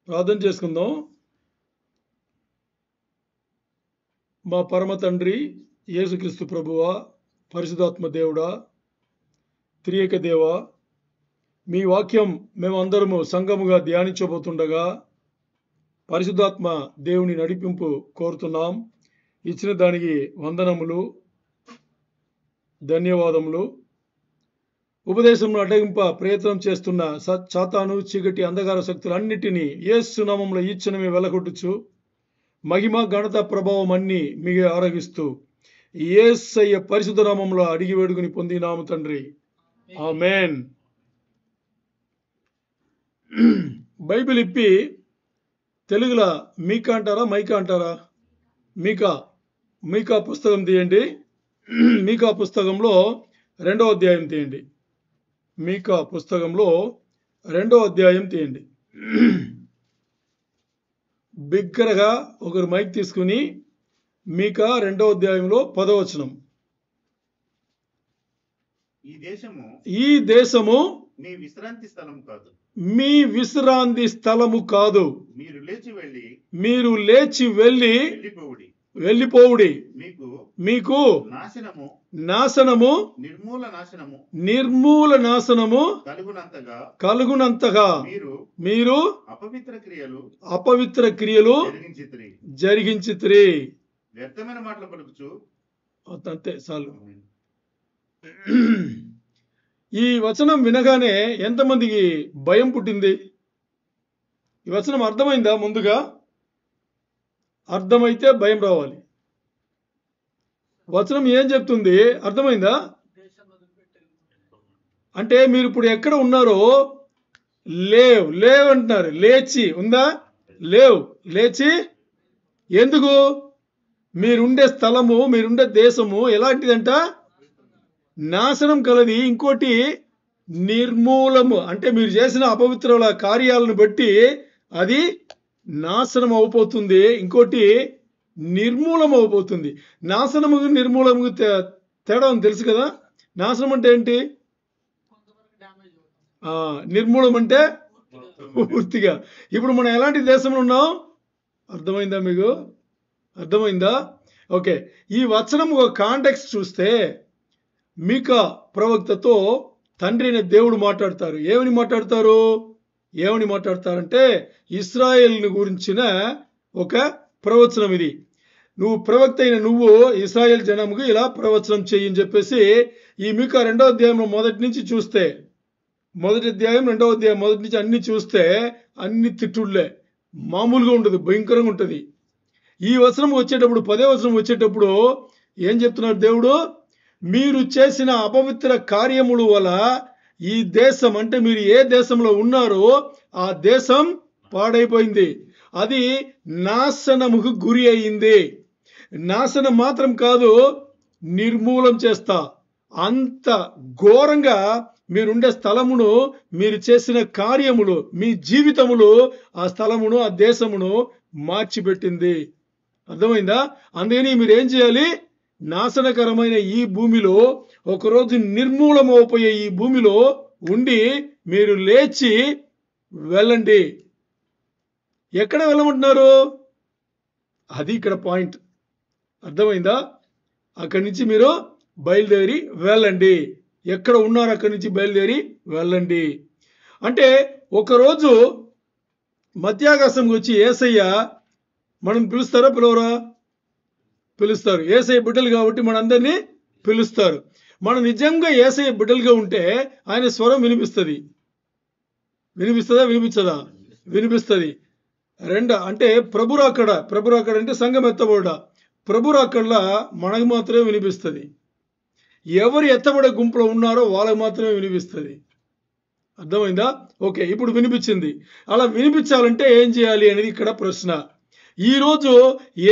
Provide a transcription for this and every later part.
ప్రార్థన చేసుకుందాం. మా పరమ తండ్రి యేసుక్రీస్తు ప్రభువా, పరిశుద్ధాత్మ దేవుడా, త్రియేక దేవ, మీ వాక్యం మేమందరము సంఘముగా ధ్యానించబోతుండగా పరిశుద్ధాత్మ దేవుని నడిపింపు కోరుతున్నాం. ఇచ్చిన దానికి వందనములు, ధన్యవాదములు. ఉపదేశంలో అడ్డగింప ప్రయత్నం చేస్తున్న సాతాను, చీకటి, అంధకార శక్తులన్నిటినీ యేసు నామములో ఈ క్షణమే వెలగొట్టుచు మహిమ, ఘనత, ప్రభావం అన్ని మీకే ఆరగిస్తూ యేసయ్య పరిశుద్ధ నామములో అడిగి వేడుకుని పొందినాము తండ్రి, ఆమేన్. బైబిల్ ఇప్పి తెలుగులో మీకా అంటారా, మైకా అంటారా? మీకా పుస్తకం తీయండి. మీకా పుస్తకంలో 2వ అధ్యాయం తీయండి. మీకా పుస్తకంలో 2వ అధ్యాయం తీయండి. బిగ్గరగా ఒకరు మైక్ తీసుకుని మీకా 2వ అధ్యాయంలో 10వ వచనం. ఈ దేశము మీ విశ్రాంతి స్థలము కాదు, మీ విశ్రాంతి స్థలము కాదు. మీరు లేచి వెళ్ళి వెళ్ళిపోవుడి. మీకు నాశనము, నిర్మూల నాశనము కలుగునంతగా మీరు అపవిత్ర క్రియలు జరిగించితిరి. వ్యర్థమైన మాటలు పలుకుచు. అంతే చాలు. ఈ వచనం వినగానే ఎంతమందికి భయం పుట్టింది? ఈ వచనం అర్థమైందా? ముందుగా అర్థమైతే భయం రావాలి. వచనం ఏం చెప్తుంది? అర్థమైందా? అంటే మీరు ఇప్పుడు ఎక్కడ ఉన్నారో లేవ్ అంటున్నారు. లేచి ఉందా? లేచి. ఎందుకు? మీరుండే స్థలము, మీరుండే దేశము ఎలాంటిదంట? నాశనం కలది. ఇంకోటి నిర్మూలము, అంటే మీరు చేసిన అపవిత్రుల కార్యాలను బట్టి అది నాశనం అయిపోతుంది. ఇంకోటి నిర్మూలం అయిపోతుంది. నాశనము, నిర్మూలము తేడా తెలుసు కదా? నాశనం అంటే ఏంటి? నిర్మూలం అంటే పూర్తిగా. ఇప్పుడు మనం ఎలాంటి దేశంలో ఉన్నాం? అర్థమైందా మీకు? అర్థమైందా? ఓకే. ఈ వచనం ఒక కాంటెక్స్ట్ చూస్తే మీకా ప్రవక్తతో తండ్రి అయిన దేవుడు మాట్లాడతారు. ఏమని మాట్లాడతారంటే ఇశ్రాయేలుని గురించిన ఒక ప్రవచనం ఇది. నువ్వు ప్రవక్త అయిన నువ్వు ఇశ్రాయేల్ జనముకు ఇలా ప్రవచనం చెయ్యని చెప్పేసి ఈ మీకా 2వ అధ్యాయంలో మొదటి నుంచి చూస్తే, మొదటి అధ్యాయం 2వ అధ్యాయం మొదటి నుంచి అన్ని చూస్తే అన్ని తిట్టుళ్లే, మామూలుగా ఉంటుంది, భయంకరంగా ఉంటుంది. ఈ వచనం వచ్చేటప్పుడు 10వ వచనం వచ్చేటప్పుడు ఏం చెప్తున్నారు దేవుడు? మీరు చేసిన అపవిత్ర కార్యముల వల్ల ఈ దేశం, అంటే మీరు ఏ దేశంలో ఉన్నారో ఆ దేశం పాడైపోయింది. అది నాశనముకు గురి అయింది. నాశనం మాత్రం కాదు, నిర్మూలం చేస్తా. అంత ఘోరంగా మీరుండే స్థలమును, మీరు చేసిన కార్యములు, మీ జీవితములు ఆ స్థలమును, ఆ దేశమును మార్చిపెట్టింది. అర్థమైందా? అందుకని మీరేం చేయాలి? నాశనకరమైన ఈ భూమిలో, ఒకరోజు నిర్మూలమైపోయే ఈ భూమిలో ఉండి మీరు లేచి వెళ్ళండి. ఎక్కడ వెళ్ళమంటున్నారు? అది ఇక్కడ పాయింట్. అర్థమైందా? అక్కడి నుంచి మీరు బయలుదేరి వెళ్ళండి. ఎక్కడ ఉన్నారు అక్కడి నుంచి బయలుదేరి వెళ్ళండి. అంటే ఒకరోజు మధ్యాకాశంకి వచ్చి యేసయ్య మనం పిలుస్తారా, పిలవరా? పిలుస్తారు. యేసయ్య బిడ్డలు కాబట్టి మనందరినీ పిలుస్తారు. మనం నిజంగా యేసయ్య బిడ్డలుగా ఉంటే ఆయన స్వరం వినిపిస్తుంది. వినిపిస్తుందా? వినిపించదా? వినిపిస్తుంది. అంటే ప్రభురాకడ అంటే సంఘం ఎత్తబడ. ప్రభురాకడలా మనకు మాత్రమే వినిపిస్తుంది. ఎవరు ఎత్తబడే గుంపులో ఉన్నారో వాళ్ళకి మాత్రమే వినిపిస్తుంది. అర్థమైందా? ఓకే, ఇప్పుడు వినిపించింది. అలా వినిపించాలంటే ఏం చేయాలి అనేది ఇక్కడ ప్రశ్న. ఈరోజు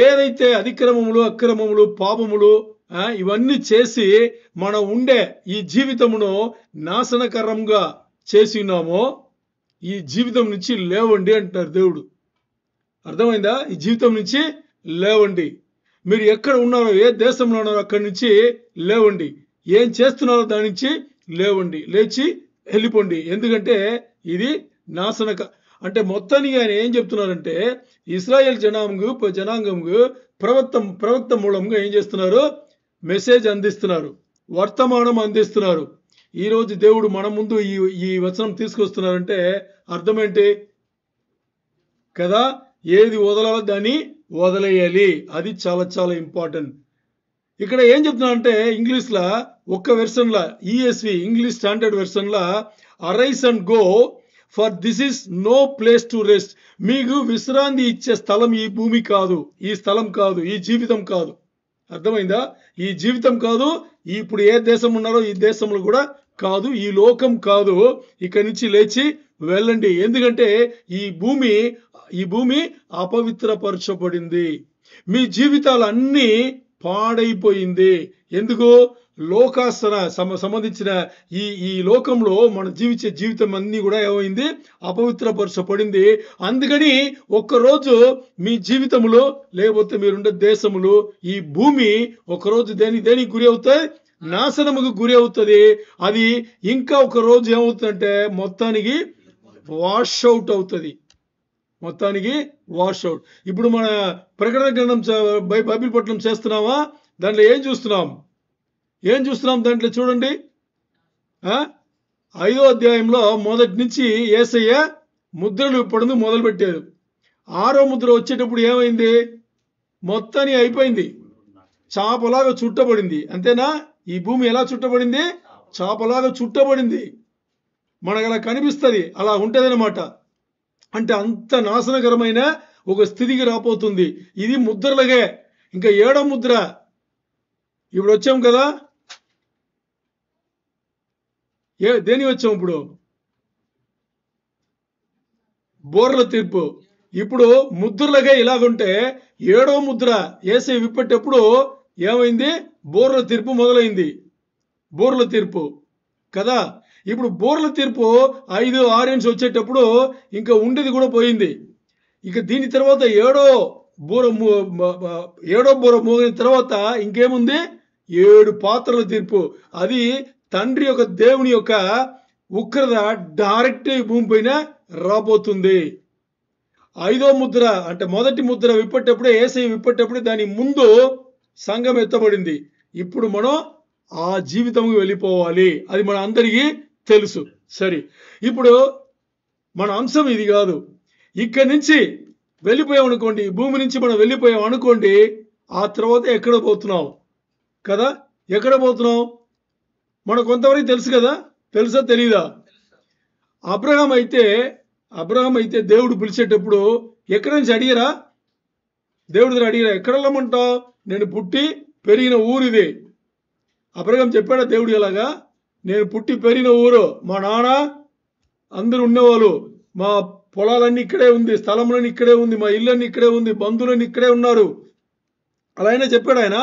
ఏదైతే అతిక్రమములు, అక్రమములు, పాపములు ఇవన్నీ చేసి మనం ఉండే ఈ జీవితమును నాశనకరంగా చేసి ఉన్నామో ఈ జీవితం నుంచి లేవండి అంటారు దేవుడు. అర్థమైందా? ఈ జీవితం నుంచి లేవండి. మీరు ఎక్కడ ఉన్నారో, ఏ దేశంలో ఉన్నారో అక్కడి నుంచి లేవండి. ఏం చేస్తున్నారో దాని నుంచి లేవండి. లేచి వెళ్ళిపోండి. ఎందుకంటే ఇది నాశనక అంటే మొత్తానికి ఆయన ఏం చెప్తున్నారంటే ఇస్రాయేల్ జనాంగంకు ప్రవక్త మూలంగా ఏం చేస్తున్నారు? మెసేజ్ అందిస్తున్నారు, వర్తమానం అందిస్తున్నారు. ఈరోజు దేవుడు మన ముందు ఈ వచనం తీసుకొస్తున్నారంటే అర్థం ఏంటి కదా? ఏది వదలాలో దాన్ని వదిలేయాలి. అది చాలా చాలా ఇంపార్టెంట్. ఇక్కడ ఏం చెప్తున్నానంటే ఇంగ్లీష్లో ఒక్క వెర్షన్లో ఈఎస్వి ఇంగ్లీష్ స్టాండర్డ్ వెర్షన్లో arise and go for this is no place to rest. మీకు విశ్రాంతి ఇచ్చే స్థలం ఈ భూమి కాదు, ఈ స్థలం కాదు, ఈ జీవితం కాదు. అర్థమైందా? ఈ జీవితం కాదు, ఇప్పుడు ఏ దేశం ఉన్నారో ఈ దేశంలో కూడా కాదు, ఈ లోకం కాదు. ఇక్కడి నుంచి లేచి వెళ్ళండి. ఎందుకంటే ఈ భూమి అపవిత్రపరచబడింది. మీ జీవితాలన్నీ పాడైపోయింది. ఎందుకు? లోకాసన సంబంధించిన ఈ లోకంలో మనం జీవించే జీవితం అన్ని కూడా ఏమైంది? అపవిత్రపరచబడింది. అందుకని ఒక్కరోజు మీ జీవితంలో లేకపోతే మీరుండే దేశములు ఈ భూమి ఒకరోజు దేనికి గురి అవుతాయి? నాశనముకు గురి అవుతుంది. అది ఇంకా ఒక రోజు ఏమవుతుందంటే మొత్తానికి వాష్ అవుట్ అవుతుంది. ఇప్పుడు మన ప్రకటన గ్రంథం బైబిల్ పఠనం చేస్తున్నావా? దాంట్లో ఏం చూస్తున్నాం? దాంట్లో చూడండి. 5వ అధ్యాయంలో మొదటి నుంచి యేసయ్య ముద్రలు ఇప్పడం మొదలుపెట్టారు. 6వ ముద్ర వచ్చేటప్పుడు ఏమైంది? మొత్తాన్ని అయిపోయింది, చాపలాగా చుట్టబడింది. అంతేనా? ఈ భూమి ఎలా చుట్టబడింది? చాపలాగా చుట్టబడింది. మనకు అలా కనిపిస్తుంది, అలా ఉంటదన్నమాట. అంటే అంత నాశనకరమైన ఒక స్థితికి రాబోతుంది. ఇది ముద్రలగే. ఇంకా 7వ ముద్ర ఇప్పుడు వచ్చాం కదా. దేని వచ్చాం ఇప్పుడు? బోర్ల తీర్పు. ఇప్పుడు ముద్రలగా ఇలాగుంటే 7వ ముద్ర యేసయ్య విప్పేటప్పుడు ఏమైంది? బోర్ల తీర్పు మొదలైంది. బోర్ల తీర్పు కదా. ఇప్పుడు బోర్ల తీర్పు 5 ఆరెంజ్ వచ్చేటప్పుడు ఇంకా ఉండేది కూడా పోయింది. ఇక దీని తర్వాత ఏడో బోర మోగిన తర్వాత ఇంకేముంది? 7 పాత్రల తీర్పు. అది తండ్రి యొక్క దేవుని యొక్క ఉగ్రత డైరెక్ట్ భూమి పైన రాబోతుంది. 5వ ముద్ర అంటే మొదటి ముద్ర విప్పేటప్పుడే, యేసయ్య విప్పేటప్పుడే దాని ముందు సంఘం ఎత్తబడింది. ఇప్పుడు మనం ఆ జీవితంకి వెళ్ళిపోవాలి. అది మన అందరికీ తెలుసు. సరే, ఇప్పుడు మన అంశం ఇది కాదు. ఇక్కడి నుంచి వెళ్ళిపోయాం అనుకోండి, భూమి నుంచి మనం వెళ్ళిపోయాం అనుకోండి, ఆ తర్వాత ఎక్కడ పోతున్నాం కదా? ఎక్కడ పోతున్నాం మనకు కొంతవరకు తెలుసు కదా. తెలుసా తెలీదా? అబ్రహాం అయితే దేవుడు పిలిచేటప్పుడు ఎక్కడి నుంచి అడిగరా? దేవుడి దగ్గర అడిగరా? ఎక్కడ వెళ్ళమంటావు? నేను పుట్టి పెరిగిన ఊరు ఇది. అబ్రహాం చెప్పాడా దేవుడు ఎలాగా? నేను పుట్టి పెరిగిన ఊరు, మా నాన్న అందరూ ఉండేవాళ్ళు, మా పొలాలన్నీ ఇక్కడే ఉంది, స్థలంలన్నీ ఇక్కడే ఉంది, మా ఇళ్ళన్నీ ఇక్కడే ఉంది, బంధువులన్నీ ఇక్కడే ఉన్నారు. అలా అయినా చెప్పాడు ఆయన?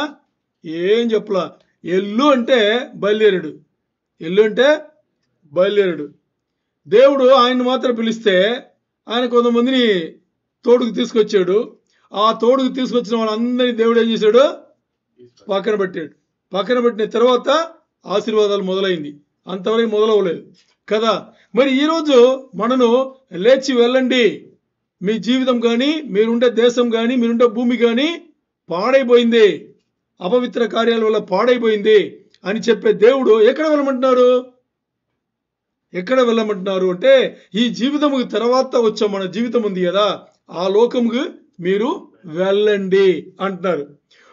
ఏం చెప్పలా. ఎల్లు అంటే బయలుదేరాడు. దేవుడు ఆయన్ని మాత్రం పిలిస్తే ఆయన కొంతమందిని తోడుకు తీసుకొచ్చాడు. ఆ తోడుకు తీసుకొచ్చిన వాళ్ళందరినీ దేవుడు ఏం చేశాడు? పక్కన పెట్టిన తర్వాత ఆశీర్వాదాలు మొదలైంది. అంతవరకు మొదలవలేదు కదా. మరి ఈరోజు మనను లేచి వెళ్ళండి, మీ జీవితం కానీ, మీరుండే దేశం కానీ, మీరుండే భూమి కానీ పాడైపోయింది, అపవిత్ర కార్యాల వల్ల పాడైపోయింది అని చెప్పే దేవుడు ఎక్కడ వెళ్ళమంటున్నారు అంటే ఈ జీవితముకి తర్వాత వచ్చే మన జీవితం ఉంది కదా, ఆ లోకముకు మీరు వెళ్ళండి అంటున్నారు.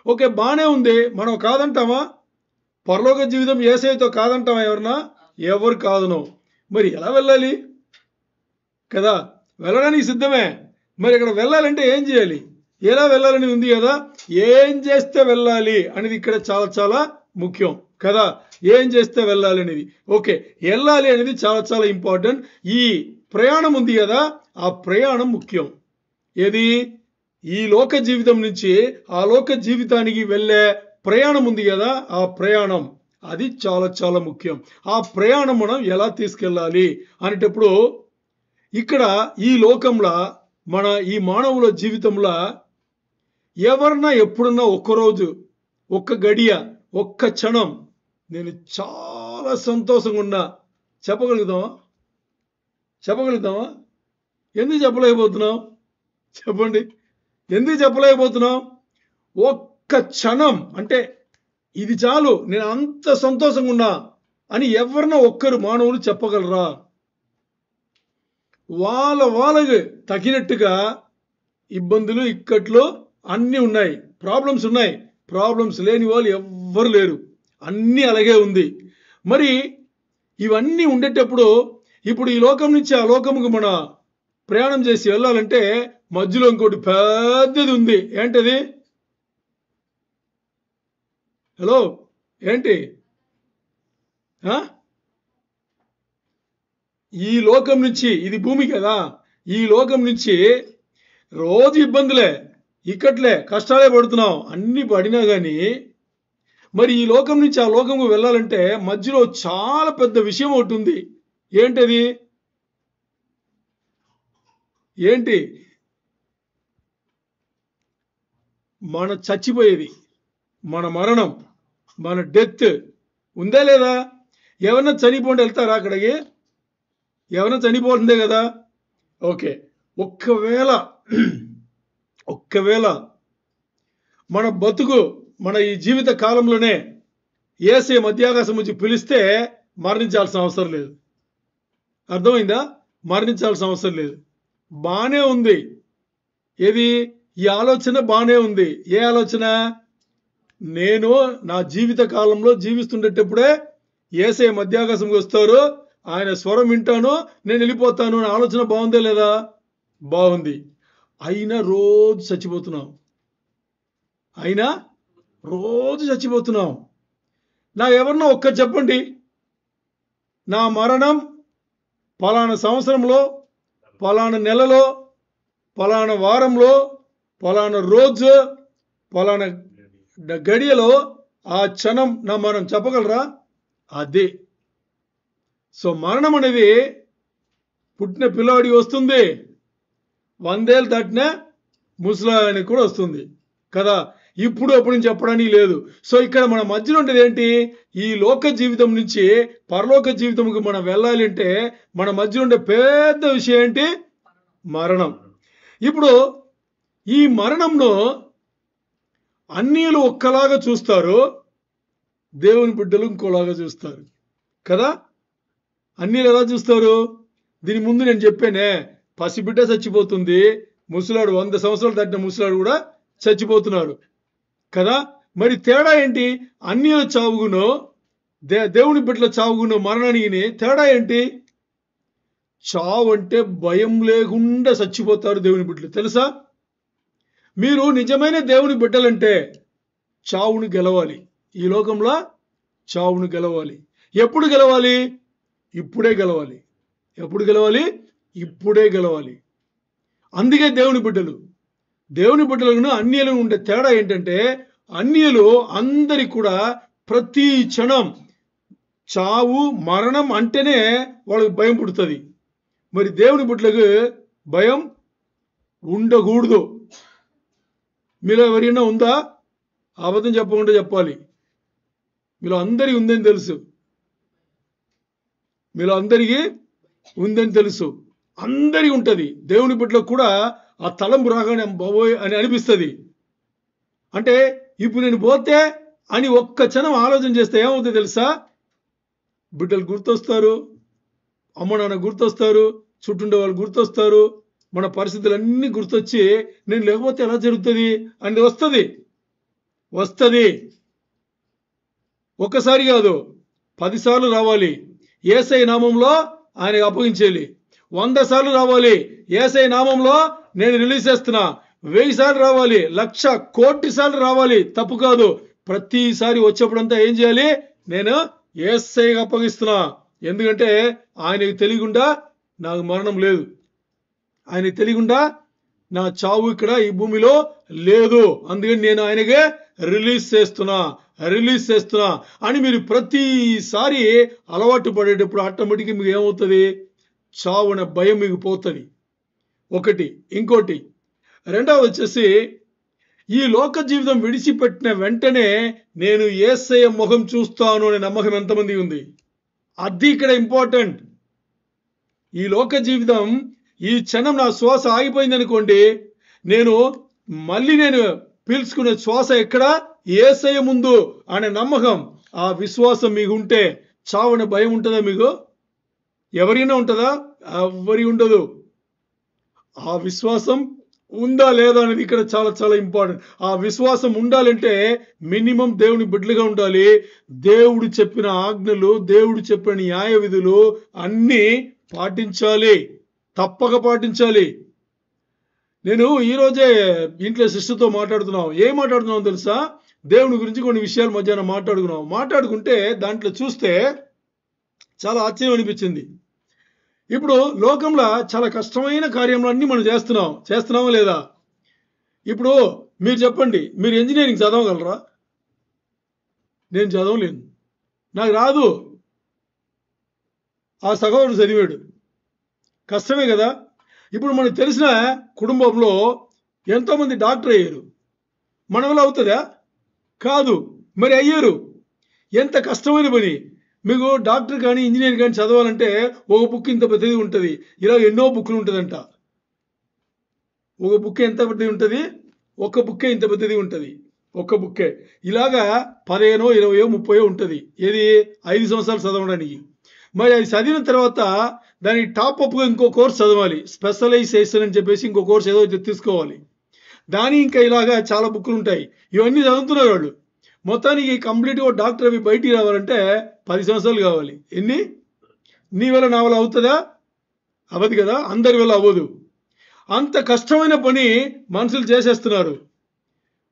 ఓకే, బానే ఉంది. మనం కాదంటామా? పరలోక జీవితం యేసయ్యతో కాదంటామా? ఎవరు కాదను. మరి ఎలా వెళ్ళాలి కదా? వెళ్ళడానికి సిద్ధమే. మరి ఇక్కడ వెళ్ళాలంటే ఏం చేయాలి? ఎలా వెళ్ళాలని ఉంది కదా. ఏం చేస్తే వెళ్ళాలి అనేది ఇక్కడ చాలా చాలా ముఖ్యం కదా. ఏం చేస్తే వెళ్ళాలి అనేది. ఓకే, వెళ్ళాలి అనేది చాలా చాలా ఇంపార్టెంట్. ఈ ప్రయాణం ఉంది కదా, ఆ ప్రయాణం ముఖ్యం. ఏది? ఈ లోక జీవితం నుంచి ఆ లోక జీవితానికి వెళ్ళే ప్రయాణం ఉంది కదా, ఆ ప్రయాణం అది చాలా చాలా ముఖ్యం. ఆ ప్రయాణం మనం ఎలా తీసుకెళ్ళాలి అనేటప్పుడు ఇక్కడ ఈ లోకంలో మన ఈ మానవుల జీవితంలో ఎవరన్నా ఎప్పుడన్నా ఒక్కరోజు, ఒక్క గడియ, ఒక్క క్షణం నేను చాలా సంతోషంగా ఉన్నా చెప్పగలుగుతామా? ఎందుకు చెప్పలేకపోతున్నాం? చెప్పండి, ఎందుకు చెప్పలేకపోతున్నాం? ఒక్క క్షణం అంటే ఇది చాలు, నేను అంత సంతోషంగా ఉన్నా అని ఎవరినో ఒక్కరు మానవులు చెప్పగలరా? వాళ్ళకి తగినట్టుగా ఇబ్బందులు, ఇక్కట్లు అన్నీ ఉన్నాయి, ప్రాబ్లమ్స్ ఉన్నాయి. ప్రాబ్లమ్స్ లేని వాళ్ళు ఎవ్వరు లేరు, అన్నీ అలాగే ఉంది. మరి ఇవన్నీ ఉండేటప్పుడు ఇప్పుడు ఈ లోకం నుంచి ఆ లోకముకు మన ప్రయాణం చేసి వెళ్ళాలంటే మధ్యలో ఇంకోటి పెద్దది ఉంది. ఏంటది? హలో, ఏంటి? ఈ లోకం నుంచి, ఇది భూమి కదా, ఈ లోకం నుంచి రోజు ఇబ్బందులే, ఇక్కట్లే, కష్టాలే పడుతున్నాం. అన్ని పడినా కానీ మరి ఈ లోకం నుంచి ఆ లోకంకు వెళ్ళాలంటే మధ్యలో చాలా పెద్ద విషయం ఒకటి ఉంది. ఏంటది? ఏంటి? మన చచ్చిపోయేది, మన మరణం, మన డెత్ ఉందా లేదా? ఎవరన్నా చనిపోండి వెళ్తారా అక్కడికి? ఎవరన్నా చనిపోతుందే కదా. ఓకే, ఒక్కవేళ మన బతుకు, మన ఈ జీవిత కాలంలోనే యేసే మధ్యాకాశం నుంచి పిలిస్తే మరణించాల్సిన అవసరం లేదు. అర్థమైందా? మరణించాల్సిన అవసరం లేదు. బానే ఉంది. ఏది? ఈ ఆలోచన బానే ఉంది. ఏ ఆలోచన? నేను నా జీవిత కాలంలో జీవిస్తుండేటప్పుడే యేసే మధ్యాకాశంకి వస్తారు, ఆయన స్వరం వింటాను, నేను వెళ్ళిపోతాను అనే ఆలోచన బాగుందే లేదా? బాగుంది. అయినా రోజు చచ్చిపోతున్నాం. నా ఎవరన్నా ఒక్క చెప్పండి, నా మరణం పలానా సంవత్సరంలో, పలానా నెలలో, పలానా వారంలో, పలానా రోజు, పలానా గడియలో, ఆ క్షణం నా మరణం చెప్పగలరా? అదే. సో మరణం అనేది పుట్టిన పిల్లవాడికి వస్తుంది, 100 ఏళ్ళు దాటిన ముసలానికి కూడా వస్తుంది కదా. ఇప్పుడు అప్పుడు నుంచి చెప్పడానికి లేదు. సో ఇక్కడ మన మధ్యలో ఉండేది ఏంటి? ఈ లోక జీవితం నుంచి పరలోక జీవితంకి మనం వెళ్ళాలి అంటే మన మధ్యలో ఉండే పెద్ద విషయం ఏంటి? మరణం. ఇప్పుడు ఈ మరణంలో అన్యులు ఒక్కలాగా చూస్తారు, దేవుని బిడ్డలు ఇంకోలాగా చూస్తారు కదా. అన్యులు ఎలా చూస్తారు? దీని ముందు నేను చెప్పానే, పసిబిడ్డ చచ్చిపోతుంది, ముసలాడు 100 సంవత్సరాలు దాటిన ముసలాడు కూడా చచ్చిపోతున్నారు కదా. మరి తేడా ఏంటి? అన్యుల చావుగునో దేవుని బిడ్డల చావుగునో మరణానికి తేడా ఏంటి? చావు అంటే భయం లేకుండా చచ్చిపోతారు దేవుని బిడ్డలు, తెలుసా? మీరు నిజమైన దేవుని బిడ్డలంటే చావును గెలవాలి. ఈ లోకంలో చావును గెలవాలి. ఎప్పుడు గెలవాలి? ఇప్పుడే గెలవాలి. ఎప్పుడు గెలవాలి? ఇప్పుడే గెలవాలి. అందుకే దేవుని బిడ్డలను అన్యులను ఉండే తేడా ఏంటంటే, అన్యులు అందరికి కూడా ప్రతి క్షణం చావు, మరణం అంటేనే వాళ్ళకి భయం పుడుతుంది. మరి దేవుని బిడ్డలకు భయం ఉండకూడదు. మీలో ఎవరైనా ఉందా? అబద్ధం చెప్పకుండా చెప్పాలి. మీలో అందరికీ ఉందని తెలుసు, అందరికీ ఉంటుంది. దేవుని బిడ్డలకు కూడా ఆ తలంపు రాగానే బాబోయ్ అని అనిపిస్తుంది. అంటే ఇప్పుడు నేను పోతే అని ఒక్క క్షణం ఆలోచన చేస్తే ఏమవుతుంది తెలుసా? బిడ్డలు గుర్తొస్తారు, అమ్మ నాన్న గుర్తొస్తారు, చుట్టుండే వాళ్ళు గుర్తొస్తారు, మన పరిస్థితులన్నీ గుర్తొచ్చి నేను లేకపోతే ఎలా జరుగుతుంది అని వస్తుంది. ఒక్కసారి కాదు, 10 సార్లు రావాలి. యేసయ్య నామంలో ఆయనకు అప్పగించేయాలి. 100 సార్లు రావాలి. యేసయ్య నామంలో నేను రిలీజ్ చేస్తున్నా. 1000 సార్లు రావాలి, 1,00,000 కోటి సార్లు రావాలి, తప్పు కాదు. ప్రతిసారి వచ్చేప్పుడంతా ఏం చేయాలి? నేను యేసయ్యకు అప్పగిస్తున్నా. ఎందుకంటే ఆయనకు తెలియకుండా నాకు మరణం లేదు, ఆయనకు తెలియకుండా నా చావు ఇక్కడ ఈ భూమిలో లేదు. అందుకని నేను ఆయనకే రిలీజ్ చేస్తున్నా అని మీరు ప్రతిసారి అలవాటు పడేటప్పుడు ఆటోమేటిక్గా మీకు ఏమవుతుంది? చావు అనే భయం మీకు పోతుంది. ఒకటి. ఇంకోటి, రెండవది వచ్చేసి, ఈ లోక జీవితం విడిచిపెట్టిన వెంటనే నేను యేసయ్య ముఖం చూస్తాను అనే నమ్మకం ఎంతమంది ఉంది? అది ఇక్కడ ఇంపార్టెంట్. ఈ లోక జీవితం ఈ క్షణం నా శ్వాస ఆగిపోయింది అనుకోండి, మళ్ళీ నేను పీల్చుకునే శ్వాస ఎక్కడ? యేసయ్య ముందు అనే నమ్మకం, ఆ విశ్వాసం మీకు ఉంటే చావని భయం ఉంటుందా మీకు? ఎవరైనా ఉంటుందా? ఎవరి ఉండదు. ఆ విశ్వాసం ఉందా లేదా అనేది ఇక్కడ చాలా చాలా ఇంపార్టెంట్. ఆ విశ్వాసం ఉండాలంటే మినిమం దేవుని బిడ్డలుగా ఉండాలి. దేవుడు చెప్పిన ఆజ్ఞలు, దేవుడు చెప్పిన న్యాయ విధులు అన్నీ పాటించాలి, తప్పక పాటించాలి. నేను ఈరోజే ఇంట్లో సిస్టర్తో మాట్లాడుతున్నాం. ఏం మాట్లాడుతున్నాం తెలుసా? దేవుని గురించి కొన్ని విషయాలు మధ్యాహ్నం మాట్లాడుకుంటే దాంట్లో చూస్తే చాలా ఆశ్చర్యం అనిపించింది. ఇప్పుడు లోకంలో చాలా కష్టమైన కార్యములన్నీ మనం చేస్తున్నామా లేదా? ఇప్పుడు మీరు చెప్పండి, మీరు ఇంజనీరింగ్ చదవగలరా? నేను చదవలేను, నాకు రాదు. ఆ సహోదరుడు చదివాడు, కష్టమే కదా. ఇప్పుడు మనకు తెలిసిన కుటుంబంలో ఎంతోమంది డాక్టర్ అయ్యారు. మన వల్ల అవుతుందా? కాదు. మరి అయ్యారు. ఎంత కష్టమైన పని. మీకు డాక్టర్ కానీ ఇంజనీర్ కానీ చదవాలంటే ఒక బుక్ ఇంత పెద్దది ఉంటుంది, ఇలా ఎన్నో బుక్లు ఉంటుందంట. ఒక బుక్ ఎంత పెద్దది ఉంటుంది? ఒక్క బుక్కే ఇంత పెద్దది ఉంటుంది, ఒక్క బుక్కే. ఇలాగా 15, 20, 30 ఉంటుంది. ఏది? 5 సంవత్సరాలు చదవడానికి. మరి అది చదివిన తర్వాత దానికి టాప్అప్గా ఇంకో కోర్స్ చదవాలి, స్పెషలైజేషన్ అని చెప్పేసి ఇంకో కోర్స్ ఏదో తీసుకోవాలి. దాని ఇంకా ఇలాగా చాలా బుక్లు ఉంటాయి. ఇవన్నీ చదువుతున్నారు వాళ్ళు. మొత్తానికి కంప్లీట్గా డాక్టర్ అవి బయటికి రావాలంటే 10 సంవత్సరాలు కావాలి. ఎన్ని? నీ వల్ల నా వల్ల అవుతుందా? అవ్వదు కదా, అందరి వల్ల అవ్వదు. అంత కష్టమైన పని మనుషులు చేసేస్తున్నారు.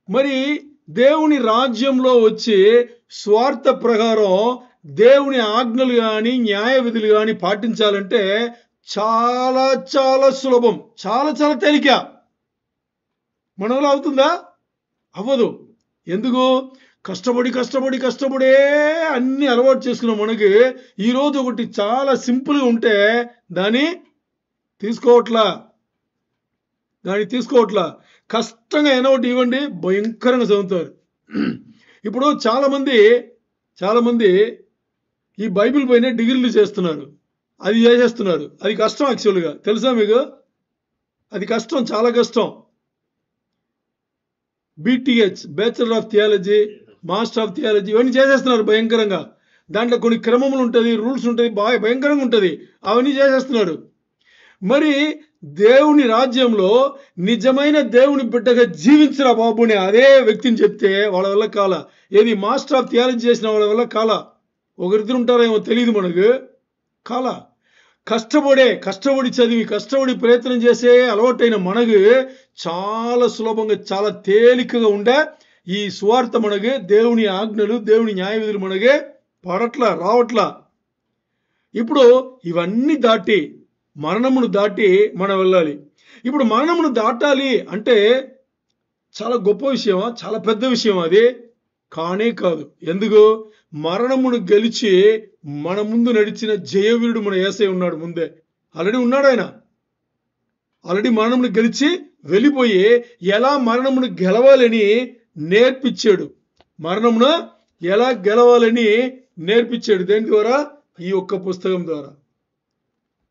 మరి దేవుని రాజ్యంలో వచ్చి స్వార్థ ప్రకారం దేవుని ఆజ్ఞలు కానీ న్యాయ విధులు కానీ పాటించాలంటే చాలా చాలా సులభం, చాలా చాలా తేలిక. మన వల్ల అవుతుందా? అవ్వదు. ఎందుకు? కష్టపడే అన్ని అలవాటు చేసుకున్నాం. మనకి ఈరోజు ఒకటి చాలా సింపుల్గా ఉంటే దాన్ని తీసుకోవట్లా. కష్టంగా ఏదో ఒకటి ఇవ్వండి, భయంకరంగా చదువుతారు. ఇప్పుడు చాలామంది ఈ బైబిల్ పైన డిగ్రీలు చేస్తున్నారు, అది చేసేస్తున్నారు. అది కష్టం యాక్చువల్గా, తెలుసా మీకు? అది కష్టం, చాలా కష్టం. BTH, bachelor of theology, master of theology, ఇవన్నీ చేసేస్తున్నారు భయంకరంగా. దాంట్లో కొన్ని క్రమములు ఉంటుంది, రూల్స్ ఉంటుంది, బాగా భయంకరంగా ఉంటుంది. అవన్నీ చేసేస్తున్నారు. మరి దేవుని రాజ్యంలో నిజమైన దేవుని బిడ్డగా జీవించిన బాబుని అదే వ్యక్తిని చెప్తే వాళ్ళ వల్ల కాల. ఏది? మాస్టర్ ఆఫ్ థియాలజీ చేసిన వాళ్ళ వల్ల కాల. ఒకరిద్దరు ఉంటారేమో తెలియదు మనకు, కాల. కష్టపడి చదివి కష్టపడి ప్రయత్నం చేసే అలవాటైన మనకు చాలా సులభంగా చాలా తేలికగా ఉండే ఈ సువార్త మనకి, దేవుని ఆజ్ఞలు దేవుని న్యాయ విధులు మనకి రావట్లా. ఇప్పుడు ఇవన్నీ దాటి మరణమును దాటి మనం వెళ్ళాలి. ఇప్పుడు మరణమును దాటాలి అంటే చాలా గొప్ప విషయమా? చాలా పెద్ద విషయం అది కానే కాదు. ఎందుకు? మరణమును గెలిచి మన ముందు నడిచిన జయవీరుడు మన యేసయ్య ఉన్నాడు. ముందే ఆల్రెడీ ఉన్నాడు. ఆయన ఆల్రెడీ మరణమును గెలిచి వెళ్ళిపోయి ఎలా మరణమును గెలవాలని నేర్పించాడు. మరణమును ఎలా గెలవాలని నేర్పించాడు. దేని ద్వారా? ఈ ఒక్క పుస్తకం ద్వారా.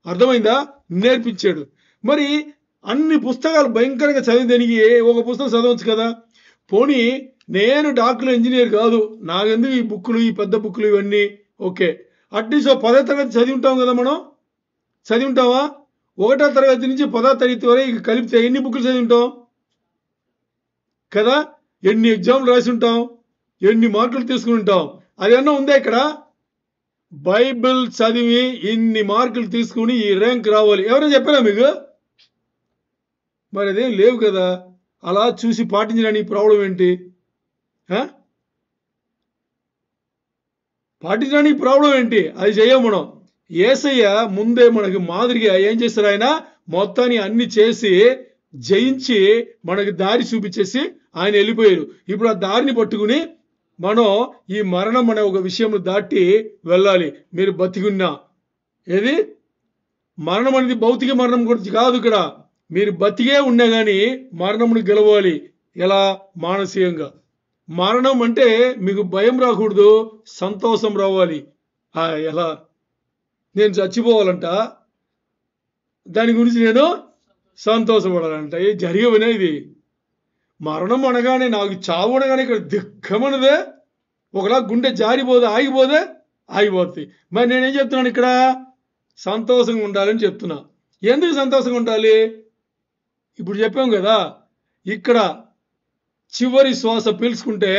అర్థమైందా? నేర్పించాడు. మరి అన్ని పుస్తకాలు భయంకరంగా చదివేదానికి ఒక పుస్తకం చదవచ్చు కదా. పోనీ నేను డాక్టర్ ఇంజనీర్ కాదు, నాకెందుకు ఈ బుక్కులు, ఈ పెద్ద బుక్కులు ఇవన్నీ? ఓకే, అట్లీస్ట్ 10వ తరగతి చదివి ఉంటాం కదా. మనం చదివి ఉంటావా? 1వ తరగతి నుంచి 10వ తరగతి వరకు కలిపితే ఎన్ని బుక్కులు చదివి ఉంటాం కదా? ఎన్ని ఎగ్జామ్లు రాసి ఉంటాం, ఎన్ని మార్కులు తీసుకుని ఉంటాం? అదన్నా ఉందా ఇక్కడ? బైబిల్ చదివి ఇన్ని మార్కులు తీసుకుని ఈ ర్యాంక్ రావాలి ఎవరైనా చెప్పారా మీకు? మరి అదేం లేవు కదా. అలా చూసి పాటించడానికి ప్రాబ్లం ఏంటి? పాటించడానికి ప్రాబ్లం ఏంటి? అది చెయ్యం మనం. యేసయ్య ముందే మనకి మాదిరిగా ఏం చేశారు? ఆయన మొత్తాన్ని అన్ని చేసి జయించి మనకి దారి చూపించేసి ఆయన వెళ్ళిపోయారు. ఇప్పుడు ఆ దారిని పట్టుకుని మనం ఈ మరణం అనే ఒక విషయం దాటి వెళ్ళాలి. మీరు బతికున్నా, ఏది మరణం అనేది భౌతిక మరణం గురించి కాదు. ఇక్కడ మీరు బతికే ఉన్నా కానీ మరణమును గెలవాలి. ఎలా? మానసికంగా. మరణం అంటే మీకు భయం రాకూడదు, సంతోషం రావాలి. ఎలా? నేను చచ్చిపోవాలంట, దాని గురించి నేను సంతోషపడాలంట. ఇది జరిగేవనే ఇది. మరణం అనగానే నాకు చావు అనగానే ఇక్కడ దిక్కమన్నదే, ఒకలా గుండె జారిపోదే, ఆగిపోద్ది. మరి నేనేం చెప్తున్నాను ఇక్కడ? సంతోషంగా ఉండాలని చెప్తున్నా. ఎందుకు సంతోషంగా ఉండాలి? ఇప్పుడు చెప్పాం కదా, ఇక్కడ చివరి శ్వాస పీల్చుకుంటే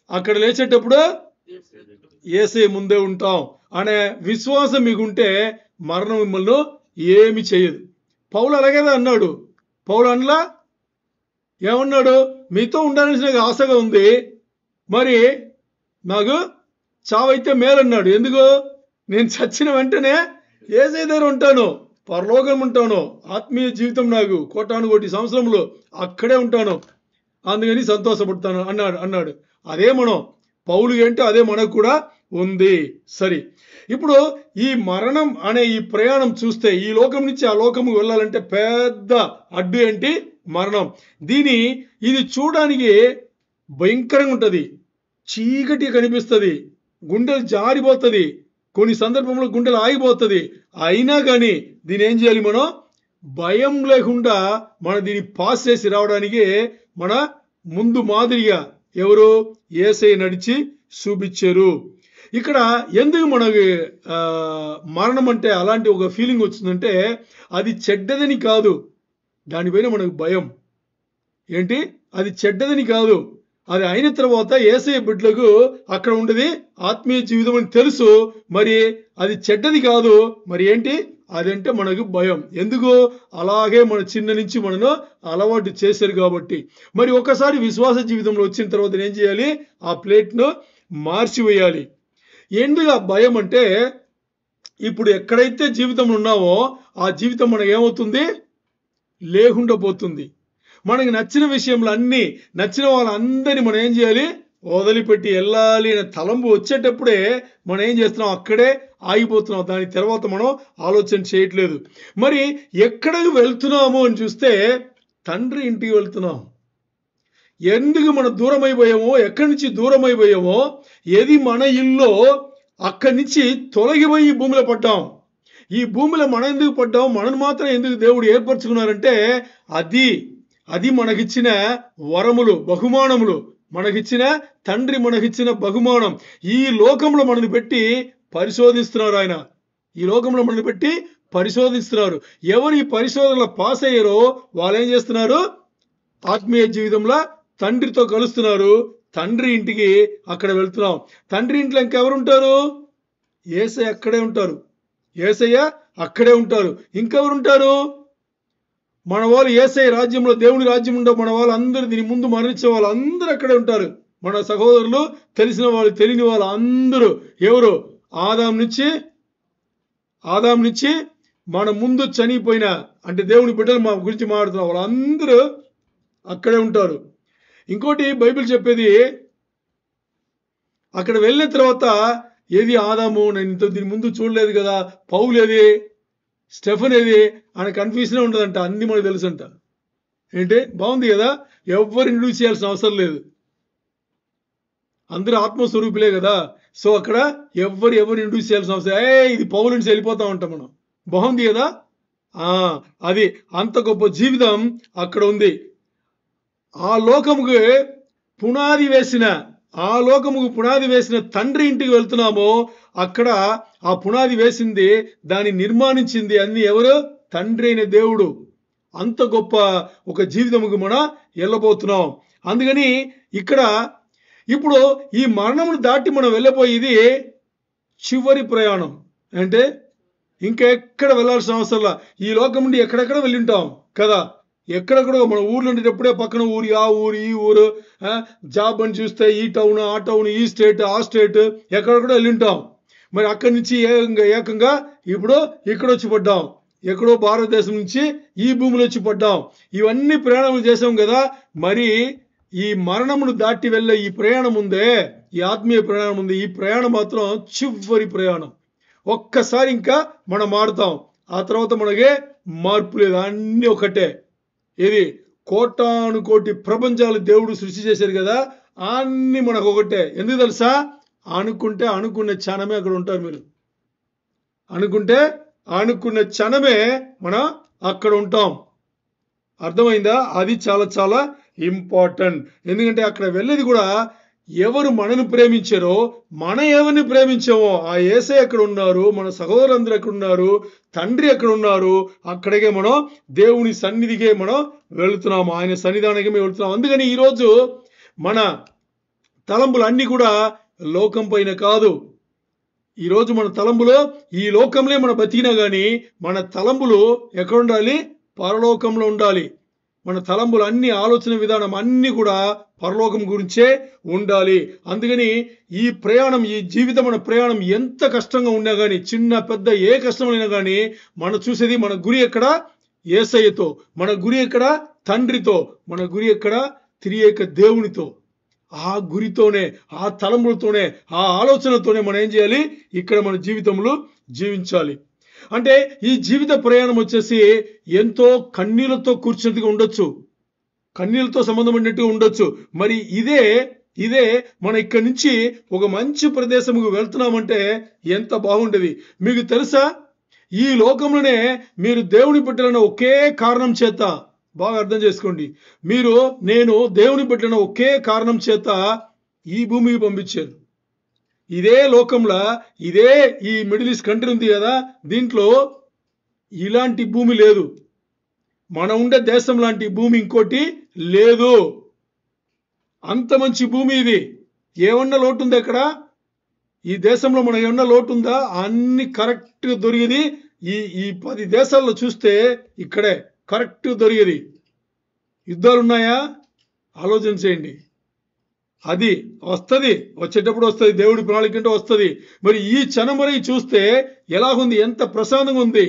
అక్కడ లేచేటప్పుడు యేసే ముందే ఉంటాం అనే విశ్వాసం మీకుంటే మరణం మిమ్మల్ని ఏమి చేయదు. పౌలు అలాగే అన్నాడు. పౌలు అనలా ఏమన్నాడు? మీతో ఉండాలని నాకు ఆశగా ఉంది, మరి నాకు చావైతే మేలన్నాడు. ఎందుకు? నేను చచ్చిన వెంటనే యేసే దగ్గర ఉంటాను, పరలోకం ఉంటాను, ఆత్మీయ జీవితం నాకు కోటాను సంవత్సరములు అక్కడే ఉంటాను, అందుకని సంతోషపడతాను అన్నాడు. అదే మనం పౌలు ఏంటో అదే మనకు కూడా ఉంది. సరే, ఇప్పుడు ఈ మరణం అనే ఈ ప్రయాణం చూస్తే, ఈ లోకం నుంచి ఆ లోకము వెళ్ళాలంటే పెద్ద అడ్డు ఏంటి? మరణం. ఇది చూడడానికి భయంకరంగా ఉంటుంది, చీకటి కనిపిస్తుంది, గుండెలు జారిపోతుంది, కొన్ని సందర్భంలో గుండెలు ఆగిపోతుంది. అయినా కానీ దీని ఏం చేయాలి? మనం భయం లేకుండా దీన్ని పాస్ చేసి రావడానికి మన ముందు మాదిరిగా ఎవరు? యేసయ్య నడిచి చూపించారు. ఇక్కడ ఎందుకు మనకి మరణం అంటే అలాంటి ఒక ఫీలింగ్ వచ్చిందంటే, అది చెడ్డదని కాదు, దానిపైన మనకు భయం. ఏంటి? అది చెడ్డదని కాదు, అది అయిన తర్వాత యేసయ్య బిడ్డలకు అక్కడ ఉండేది ఆత్మీయ జీవితం అని తెలుసు. మరి అది చెడ్డది కాదు, మరి ఏంటి? అదంటే మనకు భయం. ఎందుకు? అలాగే మన చిన్న నుంచి మనను అలవాటు చేశారు కాబట్టి. మరి ఒకసారి విశ్వాస జీవితంలో వచ్చిన తర్వాత ఏం చేయాలి? ఆ ప్లేట్ను మార్చివేయాలి. ఎందుకు ఆ భయం అంటే, ఇప్పుడు ఎక్కడైతే జీవితం ఉన్నామో ఆ జీవితం మనకు ఏమవుతుంది? లేకుండా పోతుంది. మనకి నచ్చిన విషయంలో అన్ని నచ్చిన వాళ్ళందరినీ మనం ఏం చేయాలి? వదిలిపెట్టి వెళ్ళాలి అనే తలంపు వచ్చేటప్పుడే మనం ఏం చేస్తున్నాం? అక్కడే ఆగిపోతున్నాం. దాని తర్వాత మనం ఆలోచన చేయట్లేదు. మరి ఎక్కడికి వెళ్తున్నాము అని చూస్తే తండ్రి ఇంటికి వెళ్తున్నాం. ఎందుకు మనం దూరం అయిపోయామో, ఎక్కడి నుంచి దూరం అయిపోయామో, ఏది మన ఇల్లు అక్కడి నుంచి తొలగిపోయి ఈ భూమిలో పడ్డాం. ఈ భూమిలో మనం ఎందుకు పడ్డాం? మనను మాత్రం ఎందుకు దేవుడు ఏర్పరచుకున్నారంటే అది మనకిచ్చిన వరములు, బహుమానములు, మనకిచ్చిన తండ్రి మనకిచ్చిన బహుమానం. ఈ లోకంలో మనల్ని పెట్టి పరిశోధిస్తున్నారు ఆయన. ఈ లోకంలో మనల్ని పెట్టి పరిశోధిస్తున్నారు. ఎవరు ఈ పరిశోధనలో పాస్ అయ్యారో వాళ్ళు ఏం చేస్తున్నారు? ఆత్మీయ జీవితంలో తండ్రితో కలుస్తున్నారు. తండ్రి ఇంటికి అక్కడ వెళ్తున్నాం. తండ్రి ఇంట్లో ఇంకెవరుంటారు? యేసయ్య అక్కడే ఉంటారు. యేసయ్య అక్కడే ఉంటారు. ఇంకెవరుంటారు? మన వాళ్ళు యేసయ్య రాజ్యంలో, దేవుని రాజ్యం ఉండవు. మన వాళ్ళందరూ, దీని ముందు మరణించే వాళ్ళు అందరూ అక్కడే ఉంటారు. మన సహోదరులు, తెలిసిన వాళ్ళు, తెలియని వాళ్ళు అందరూ. ఎవరు? ఆదాం నుంచి మన ముందు చనిపోయిన, అంటే దేవుని బిడ్డలు మా గురించి మాట్లాడుతున్న వాళ్ళందరూ అక్కడే ఉంటారు. ఇంకోటి బైబిల్ చెప్పేది, అక్కడ వెళ్ళిన తర్వాత ఏది ఆదాము, నేను దీని ముందు చూడలేదు కదా, పౌలు ఏది, స్టెఫెన్ ఏది అని కన్ఫ్యూజనే ఉండదంట. అన్ని మనకు తెలుసంట. ఏంటి? బాగుంది కదా, ఎవరు ఇంట్రడ్యూస్ చేయాల్సిన అవసరం లేదు, అందరూ ఆత్మస్వరూపులే కదా. సో అక్కడ ఎవరు ఇంట్రడ్యూస్ చేయాల్సిన అవసరం, ఇది పౌలు నుంచి వెళ్ళిపోతా ఉంటాం మనం. బాగుంది కదా. అది అంత గొప్ప జీవితం అక్కడ ఉంది. ఆ లోకముకు పునాది వేసిన తండ్రి ఇంటికి వెళ్తున్నామో, అక్కడ ఆ పునాది వేసింది, దాన్ని నిర్మాణించింది అన్ని ఎవరు? తండ్రి అయిన దేవుడు. అంత గొప్ప ఒక జీవితముకు మనం వెళ్ళబోతున్నాం. అందుకని ఇక్కడ ఇప్పుడు ఈ మరణమును దాటి మనం వెళ్ళబోయేది చివరి ప్రయాణం. అంటే ఇంకెక్కడ వెళ్ళాల్సిన అవసరంలా, ఈ లోకం నుండి ఎక్కడెక్కడ వెళ్ళింటాం కదా. ఎక్కడెక్కడో మన ఊర్లో ఉండేటప్పుడే పక్కన ఊరు, ఆ ఊరు, ఈ ఊరు, జాబ్ అని చూస్తే ఈ టౌన్, ఆ టౌన్, ఈ స్టేట్, ఆ స్టేట్, ఎక్కడెక్కడో వెళ్ళింటాం. మరి అక్కడి నుంచి ఏకంగా ఇప్పుడు ఇక్కడ వచ్చి పడ్డాం. ఎక్కడో భారతదేశం నుంచి ఈ భూమిలో వచ్చి పడ్డాం. ఇవన్నీ ప్రయాణములు చేసాం కదా. మరి ఈ మరణమును దాటి వెళ్ళే ఈ ప్రయాణం ఉందే, ఈ ఆత్మీయ ప్రయాణం ఉంది, ఈ ప్రయాణం మాత్రం చివరి ప్రయాణం. ఒక్కసారి ఇంకా మనం మారుతాం, ఆ తర్వాత మనకే మార్పు లేదు, అన్నీ ఒకటే. ఇది కోటాను కోటి ప్రపంచాలు దేవుడు సృష్టి చేశారు కదా, అన్నీ మనకు ఒకటే. ఎందుకు తెలుసా? అనుకున్న క్షణమే అక్కడ ఉంటారు. మీరు అనుకుంటే అనుకున్న క్షణమే మనం అక్కడ ఉంటాం. అర్థమైందా? అది చాలా చాలా ఇంపార్టెంట్. ఎందుకంటే అక్కడ వెళ్ళేది కూడా ఎవరు మనను ప్రేమించారో, మన ఎవరిని ప్రేమించామో ఆ యేసయ్య ఎక్కడ ఉన్నారు, మన సహోదరులందరూ ఎక్కడ ఉన్నారు, తండ్రి ఎక్కడ ఉన్నారు, అక్కడికే మనం దేవుని సన్నిధికే మనం వెళుతున్నాము, ఆయన సన్నిధానానికి మేము వెళుతున్నాం. అందుకని ఈరోజు మన తలంపులు అన్నీ కూడా లోకం పైన కాదు. ఈరోజు మన తలంపులు ఈ లోకంలో మన బతికినా కానీ మన తలంపులు ఎక్కడ ఉండాలి? పరలోకంలో ఉండాలి. మన తలంపులు అన్ని, ఆలోచన విధానం అన్ని కూడా పరలోకం గురించే ఉండాలి. అందుకని ఈ ప్రయాణం, ఈ జీవితం, మన ప్రయాణం ఎంత కష్టంగా ఉన్నా కానీ, చిన్న పెద్ద ఏ కష్టమైనా కానీ, మనం చూసేది మన గురి ఎక్కడ? యేసయ్యతో. మన గురి ఎక్కడ? తండ్రితో. మన గురి ఎక్కడ? త్రియేక దేవునితో. ఆ గురితోనే, ఆ తలంపులతోనే, ఆ ఆలోచనతోనే మనం ఏం చేయాలి? ఇక్కడ మన జీవితంలో జీవించాలి. అంటే ఈ జీవిత ప్రయాణం వచ్చేసి ఎంతో కన్నీళ్లతో కూర్చున్నట్టుగా ఉండొచ్చు, కన్నీళ్లతో సంబంధం ఉన్నట్టుగా ఉండొచ్చు. మరి ఇదే మన ఇక్కడి నుంచి ఒక మంచి ప్రదేశముకు వెళ్తున్నామంటే ఎంత బాగుంటుంది. మీకు తెలుసా, ఈ లోకంలోనే మీరు దేవుని బిడ్డలైన ఒకే కారణం చేత, బాగా అర్థం చేసుకోండి, నేను దేవుని బిడ్డలైన ఒకే కారణం చేత ఈ భూమికి పంపించాను. ఇదే లోకంలో, ఇదే ఈ మిడిల్ ఈస్ట్ కంట్రీ ఉంది కదా, దీంట్లో ఇలాంటి భూమి లేదు. మనం ఉండే దేశం లాంటి భూమి ఇంకోటి లేదు. అంత మంచి భూమి ఇది. ఏమన్నా లోటు ఉందా ఇక్కడ? ఈ దేశంలో మనం ఏమన్నా లోటు ఉందా? అన్ని కరెక్ట్గా దొరికేది ఈ 10 దేశాల్లో చూస్తే ఇక్కడే కరెక్ట్గా దొరికేది. యుద్ధాలు ఉన్నాయా? ఆలోచన చేయండి. అది వస్తుంది, వచ్చేటప్పుడు వస్తుంది, దేవుడి ప్రణాళిక అంటే వస్తుంది. మరి ఈ చనమరి చూస్తే ఎలాగుంది? ఎంత ప్రశాంతంగా ఉంది.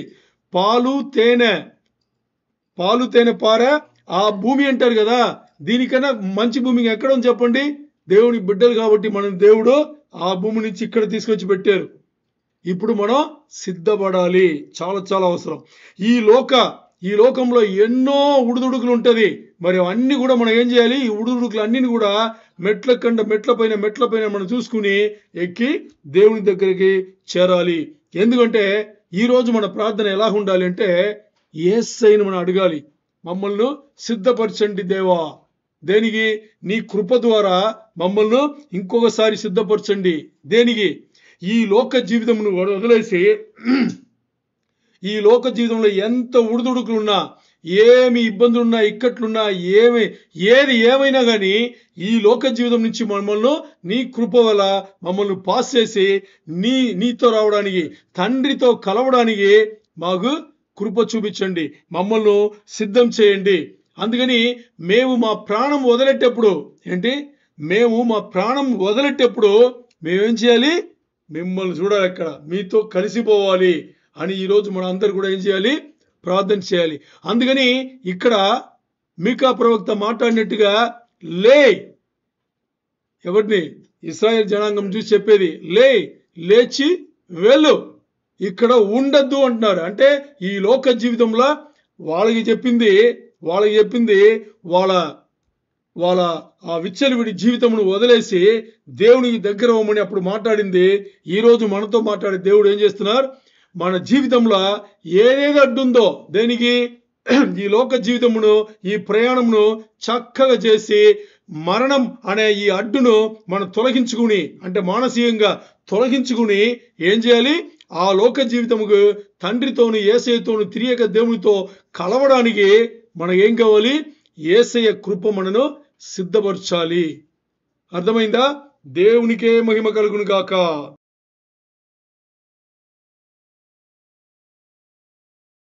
పాలు తేనె పార ఆ భూమి అంటారు కదా, దీనికన్నా మంచి భూమి ఎక్కడ ఉంది చెప్పండి? దేవుని బిడ్డలు కాబట్టి మనం దేవుడు ఆ భూమి నుంచి ఇక్కడ తీసుకొచ్చి పెట్టారు. ఇప్పుడు మనం సిద్ధపడాలి, చాలా చాలా అవసరం. ఈ లోకంలో ఎన్నో ఉడుదుడుకులు ఉంటుంది. మరి అన్ని కూడా మనం ఏం చేయాలి? ఈ ఉడుదుడుకులు అన్నిని కూడా మెట్ల పైన మనం చూసుకుని ఎక్కి దేవుని దగ్గరికి చేరాలి. ఎందుకంటే ఈరోజు మన ప్రార్థన ఎలా ఉండాలి అంటే, యేసయ్యను మనం అడగాలి, మమ్మల్ని సిద్ధపరచండి దేవా. దేనికి? నీ కృప ద్వారా మమ్మల్ని ఇంకొకసారి సిద్ధపరచండి. దేనికి? ఈ లోక జీవితంను వదిలేసి, ఈ లోక జీవితంలో ఎంత ఉడుదుడుకులున్నా, ఏమి ఇబ్బందులున్నా, ఇక్కట్లున్నా, ఏది ఏమైనా కానీ ఈ లోక జీవితం నుంచి మమ్మల్ని నీ కృప వల్ల మమ్మల్ని పాస్ చేసి నీతో రావడానికి, తండ్రితో కలవడానికి మాకు కృప చూపించండి, మమ్మల్ని సిద్ధం చేయండి. అందుకని మేము మా ప్రాణం వదిలేటప్పుడు మేమేం చేయాలి? మిమ్మల్ని చూడాలి, అక్కడ మీతో కలిసిపోవాలి అని ఈరోజు మన అందరు కూడా ఏం చేయాలి? ప్రార్థన చేయాలి. అందుకని ఇక్కడ మీకా ప్రవక్త మాట్లాడినట్టుగా ఎవరిని? ఇశ్రాయేల్ జనాంగం చూసి చెప్పేది, లేచి వెళ్ళు, ఇక్కడ ఉండద్దు అంటున్నారు. అంటే ఈ లోక జీవితంలో వాళ్ళకి చెప్పింది వాళ్ళ ఆ విచ్చలవిడి జీవితమును వదిలేసి దేవునికి దగ్గర అవ్వమని అప్పుడు మాట్లాడింది. ఈరోజు మనతో మాట్లాడే దేవుడు ఏం చేస్తున్నారు? మన జీవితంలో ఏదేది అడ్డుందో, దేనికి? ఈ లోక జీవితమును, ఈ ప్రయాణమును చక్కగా చేసి మరణం అనే ఈ అడ్డును మనం తొలగించుకుని, అంటే మానసికంగా తొలగించుకుని ఏం చేయాలి? ఆ లోక జీవితముకు తండ్రితోను, యేసయ్యతోను, త్రియేక దేవునితో కలవడానికి మనం ఏం కావాలి? యేసయ్య కృప మనను సిద్ధపరచాలి. అర్థమైందా? దేవునికే మహిమ కలుగును గాక.